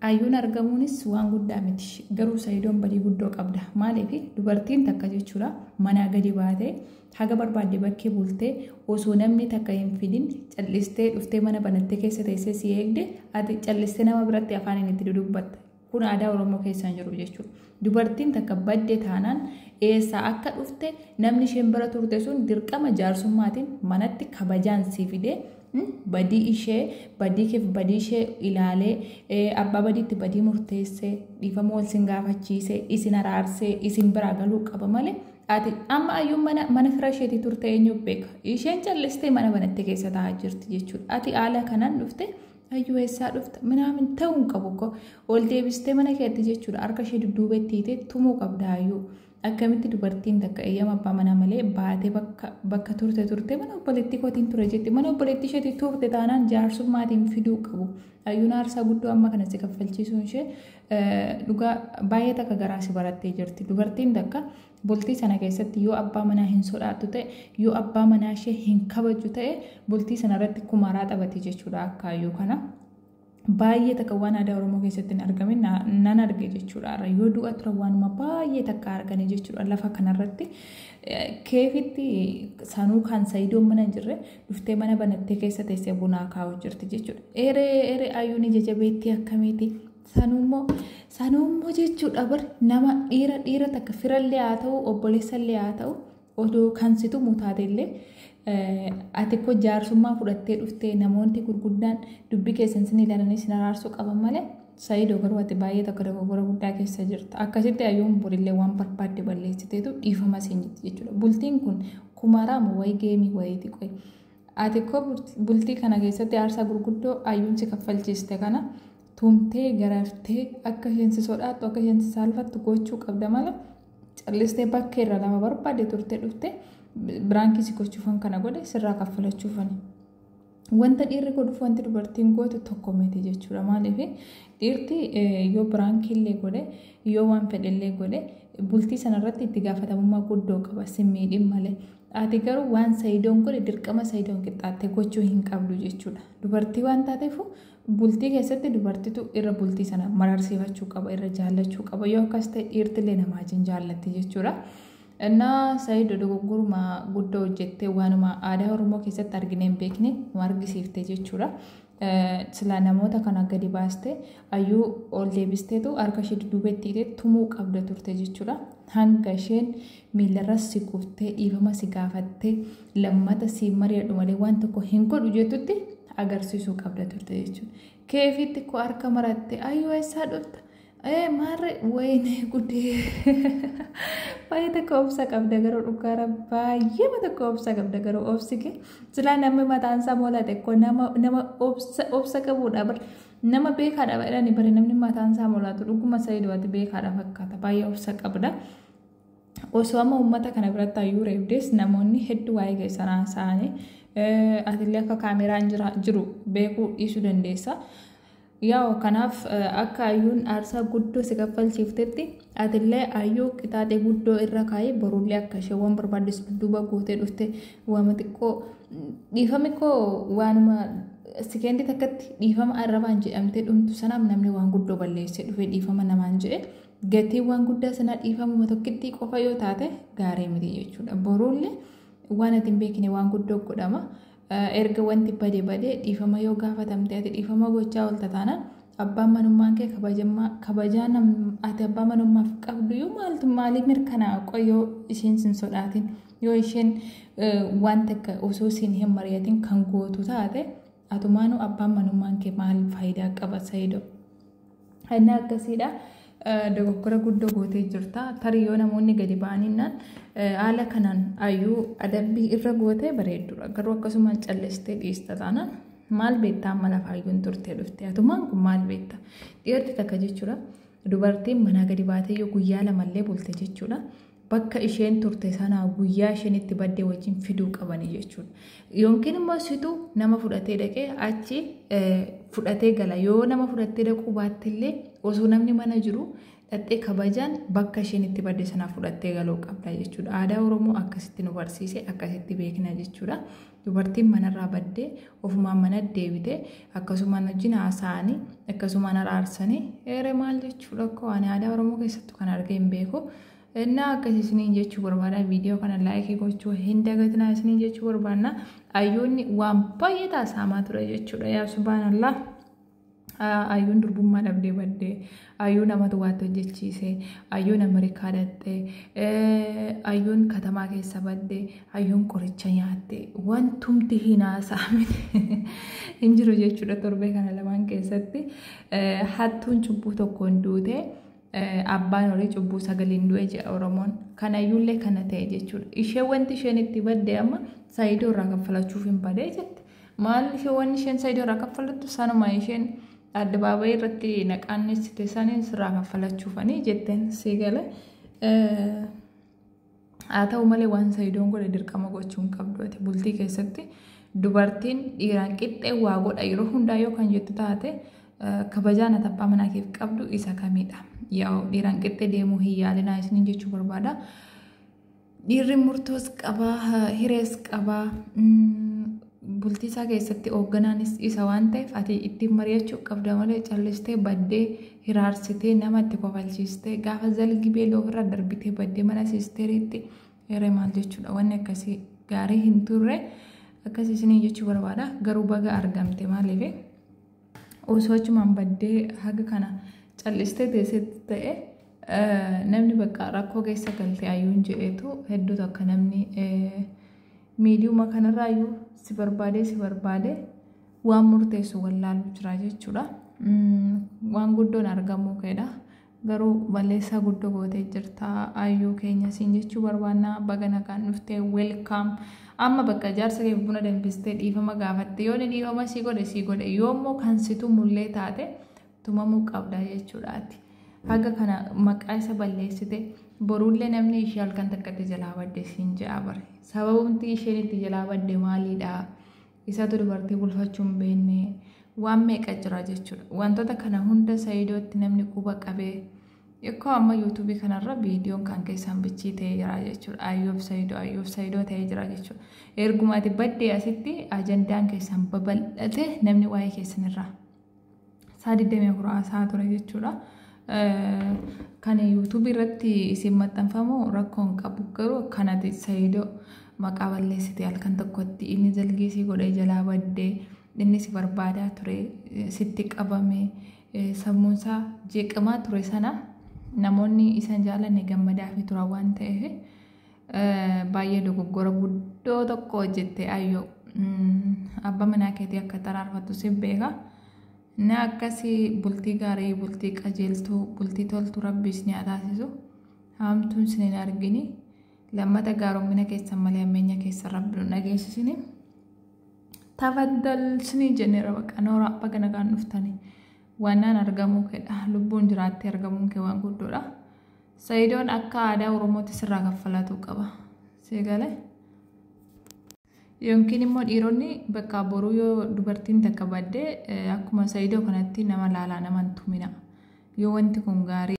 ayyuun argamuunis waan guddaa miti garuu Saidoon badii guddoo qabda maaliif dubartiin takka jechuudha manaa gadi baatee haga barbaadde bakkee bultee osoo namni takka hin fidin callistee dhuftee mana banattee keessa teessee si eegde ati callistee nama biratti afaan itti dubbatta kun aadaa Oromoo keessaan jiru jechuudha dubartiin takka badde taanaan eessa akka dhufte namni isheen bira turte sun dirqama jaarsummaatiin manatti kabajaan si fidee badii ishee badii keef badii ishee ilaalee abbaa badiitti badii murteessee dhiifama wal sin gaafachiisee isin araarsee isin biraa galuu qaba malee ati amma ayyuun mana fira isheetii turte eenyu beeka isheen callistee mana banattee keessa taa'aa jirti jechuudha ati haala kanaan dhufte ayyuu eessaa dhufta minaamin ta'uun qabu ko ol deebistee mana keetti jechuudha harka ishee dudduubetti hiitee tumuu qabda ayyuu akkamitti dubartiin takka eeyyama abbaa manaa malee baatee bakka turte mana obboleettii kootiin ture jetti mana obboleettii isheetii turte taanaan jaarsummaatiin fiduu qabu ayyuun aarsaa guddoo amma kana si kaffalchiisuun ishee dhugaa baay'ee takka garaa si barattee jirti dubartiin takka bultii sana keessatti yoo abbaa manaa hin sodaattu ta'e yoo abbaa manaa ishee hin kabaju ta'e bultii sanarratti kumaaraa taphati jechuudha akka ayyuu kana. Baay'ee takka waan aadaa Oromoo keessatti hin argamin nan arge jechuudha. Yoo du'a ture waanuma baay'ee takka arganii jechuudha lafa kanarratti. Keefitti sanuu kan Saidoon mana jirre dhuftee mana banattee keessa teessee bunaa kaa'u jirti jechuudha. Eree ayyuun jajabeetti akkamiiti? Sanuummoo jechuudha bar nama dhiira takka firallee haa ta'u obboleessallee haa ta'u odoo kan situ mutaateellee ati ko jaarsummaa fudhattee dhuftee namoonni gurguddaan dubbii keessan sin ilaalanii sin araarsuu qaban malee Saidoo garuu ati baay'ee takka dogoggora guddaa keessa jirta akkasitti ayyuun borillee waan barbaadde balleessiteetu dhiifama seenyiti jechuudha bultiin kun kumaaraama wayi geemii wayiiti qoy ati ko bultii kana keessatti aarsaa gurguddoo ayyuun si kaffalchiiste kana tumtee garaftee akka isheen si sodaattu akka isheen si saalfattu gochuu qabda malee callistee bakkee irra lama barbaadde turte dhufte biraankii si gochuufan kana godhe sirraa kaffalachuufani. Wanta dhiirri godhuuf wanti dubartiin gootu tokko miti jechuudha maaliif dhiirti yoo biraankiillee godhe yoo waan fedhellee godhe bultii sanarratti itti gaafatamummaa guddoo qaba simmiidhin malee ati garuu waan Saidoon godhe dirqama Saidoon qixxaattee gochuu hin qabdu jechuudha. Dubartii waan taateef bultii keessatti dubartitu irra bultii sana mararsiifachuu qaba irra jaallachuu qaba yoo akkas ta'e dhiirtillee namaa wajjin jaallatti jechuudha. Innaa Saidoo dogoggoruma guddoo hojjettee waanuma aadaa Oromoo keessatti arginee hin beekne argisiifte jechuudha. Sila namoota kana gadi baaste ayyuu ol deebisteetu harka ishee dudduubetti hidhee tumuu qabda turte jechuudha. Hanga isheen miilarra si kuftee dhiifama si gaafattee lammata si mari'adhu malee waan tokko hin godhu jettutti agarsiisuu qabda turte jechuudha. Keefitti ko harka maratte ayyuu eessaa dhufta? Maarre wayne guddee baay'ee takka obsa qabda garuu dhugaara baay'ee takka obsa qabda garuu obsi kee silaa namni mataan isaa moolate ko nama obsa qabuudha bar nama beekaadha jedhani bari namni mataan isaa moolatu dhuguma Saidooti beekaadha fakkaata baay'ee obsa qabda. Osoo amma uummata kana biratti ayyuu reebdees namoonni hedduu waa'ee keessan haasa'anii atillee akka kaameraan jiru beekuu dhiisuu dandeessa. Yaa kanaaf akka ayyuun aarsaa guddoo si kaffalchiiftetti atillee ayyuu qixaaxee guddoo irra kaayee borullee akka ishee waan barbaaddeessu dudduuba gootee dhufte waama xiqqoo dhiifame koo waanuma sikeendii takkatti dhiifama arrabaan jedhamtee dhumtu sanaaf namni waan guddoo balleessee dhufee dhiifama namaan jedhe gatii waan guddaa sana dhiifamuma tokkitti qofa yoo taate gaarii miti jechuudha. Borullee waan ati hin beekne waan guddoo godhama. Erga wanti badee dhiifama yoo gaafatamte ati dhiifama gochaa oolta taanaan abbaan manummaan kee kabajaa ati abbaa manummaaf qabdu yoo maaliif mirkanaa qoyoo isheen sin sodaatin yoo isheen waan takka osoo siin hin mari'atin kan gootu taate atumaanu abbaan manummaan kee maal faayidaa qaba Saidoo. Inni akkasiidha. Dogoggora guddoo gootee jirta tarii yoo namoonni gadi ba'aninnaan haala kanaan ayyuu adabbii irra gootee bareeddudha garuu akkasumaan callistee dhiista taanaan maal beektaa amma lafa ayyuun turtee dhufte atumaan kun maal beekta dhiirti takka jechuudha dubartiin manaa gadi baatee yoo guyyaa lamallee bulte jechuudha bakka isheen turte sanaa guyyaa isheen itti baddee wajjin fiduu qabanii jechuudha yookiin immoo situ nama fudhatee dhaqee achi fudhatee gala yoo nama fudhatee dhaquu baattillee osoo namni mana jiru dhattee kabajaan bakka isheen itti badde sanaa fudhattee galuu qabda jechuudha. Aadaa Oromoo akkasitti nu barsiise akkasitti beekna jechuudha. dubartiin manarraa baddee ofumaan mana deebite akkasumaan wajjin haasa'anii akkasumaan araarsanii eere maal jechuudha koo ani aadaa Oromoo keessattuu kan argee hin beeku. Innaa akkasisiniin jechuu barbaada viidiyoo kana laayikii gochuu hin dagatinaa isiniin jechuu barbaadna. Ayyoonni waan baay'ee taasifamaa ture jechuudha yaa subhaanallah. Ayyoon durbummaa dhabdee baddee ayyoon namatu waatti hojjechiise ayyoon Ameerikaa dhattee ayyoon katamaa keessa baddee ayyoon qoricha nyaatte wantumti hin haasa'amne hin jiru jechuudha torbee kana lamaan keessatti. Hattuun cubbuu tokkoon duute abbaan horii cubbuu sagaliin du'e jedha Oromoon. Kanayyuullee kana ta'e jechuudha. Ishee wanti isheen itti baddee amma Saayidoo irraa kaffalachuuf hin badee jette. Maal ishee wanni isheen Saayidoo irraa kaffalattu sanuma isheen addabaabayii irratti naqaannessite saniin sirraa kaffalachuufanii jetteen si gale. Haa ta'u malee waan Saayidoon godhe dirqama gochuun qabdu ati bultii keessatti dubartiin dhiiraan qixxee waa godha yeroo hundaa yoo kan jettu taate kabajaan abbaa manaakeef qabdu isa kamidha. Yaa dhiiraan qixxee deemuu hin yaalinaa isiniin jechuu barbaada. Dhiirri murtoos qabaa hirees qabaa. Bultii isaa keessatti hoogganaanis isa waan ta'eef ati ittiin mari'achuu qabda malee callistee baddee hiraarsitee namatti kofalchiistee gaafa zalgibee loofirra darbitee baddee mana sisteeriitti eere maal jechuudha. Wanni akkasii gaarii hin turre akkasii isinii jechuu barbaada. Garuu baga argamte maaliif osoo achumaan baddee haga kana callistee teessetti ta'e namni bakka rakkoo keessa galtee ayyuun jedheetu hedduu tokko namni miidiyuma kanarraayyuu si barbaade waan murteessu wallaaluu jira jechuudha. Waan guddoon argamuu keedha. Garuu balleessaa guddoo gootee jirta ayyuu keenya siin jechuu barbaanna. Baga nagaan dhuftee welkaam. Amma bakka jaarsa kee buna danfistee dhiifama gaafatte yoo dhiifama sii godhe yoommoo kan situ mullee taate tumamuu qabda jechuudhaati. Haga kana maqaa isa balleessite boruullee namni ishee halkan takkatti jalaa badde siin jedha bare. Sababumti isheen itti jalaa badde maalidha? Isatu dubartii bulfachuu hin beekne waan meeqa jira jechuudha. Wantoota kana hunda Saayidootti namni quba qabee Ikkoo amma YouTube kanarra viidiyoon kan keessan bichitee jira jechuudha. Ayyoof Saayidoo ta'ee jira jechuudha. Ergumaati baddee asitti ajandaan keessan babal'ate namni waa'ee keessanirraa saa 24 haasaa ture jechuudha. Kan YouTube irratti isin maxxanfamu rakkoon qabu garuu kanati Saayidoo maqaa balleessite halkan tokkotti inni zalgiisii godhee jalaa baddee inni si barbaadaa ture sitti qabame sammuunsaa jeeqamaa ture sana namoonni isan jaalanne gammadaa fi tura waan ta'eef baay'ee dogoggora guddoo tokko hojjette ayyoo abbaa manaa keetii akka taraarfattu si beeka. Na akkasii bultii gaarii bultii qajeeltuu bultii toltu rabbiis ni taasisu haamtuun sin hin argini lammata gaaromina keessan malee ammeenya keessa rabbi nu dhageessisini tafaddal sinii jenneera baqa noora baga nagaan dhuftanii waannaan argamuu keedha lubbuun jiraattee argamuun kee waan guddoodha. Saayidoon akka aadaa Oromootti sirraa kaffalatuu qaba seegale. Yookiin immoo dhiironni bakka boruu yoo dubartiin takka baddee akkuma Saayidoo kanatti nama laalaa nama tumina yoo wanti kun gaarii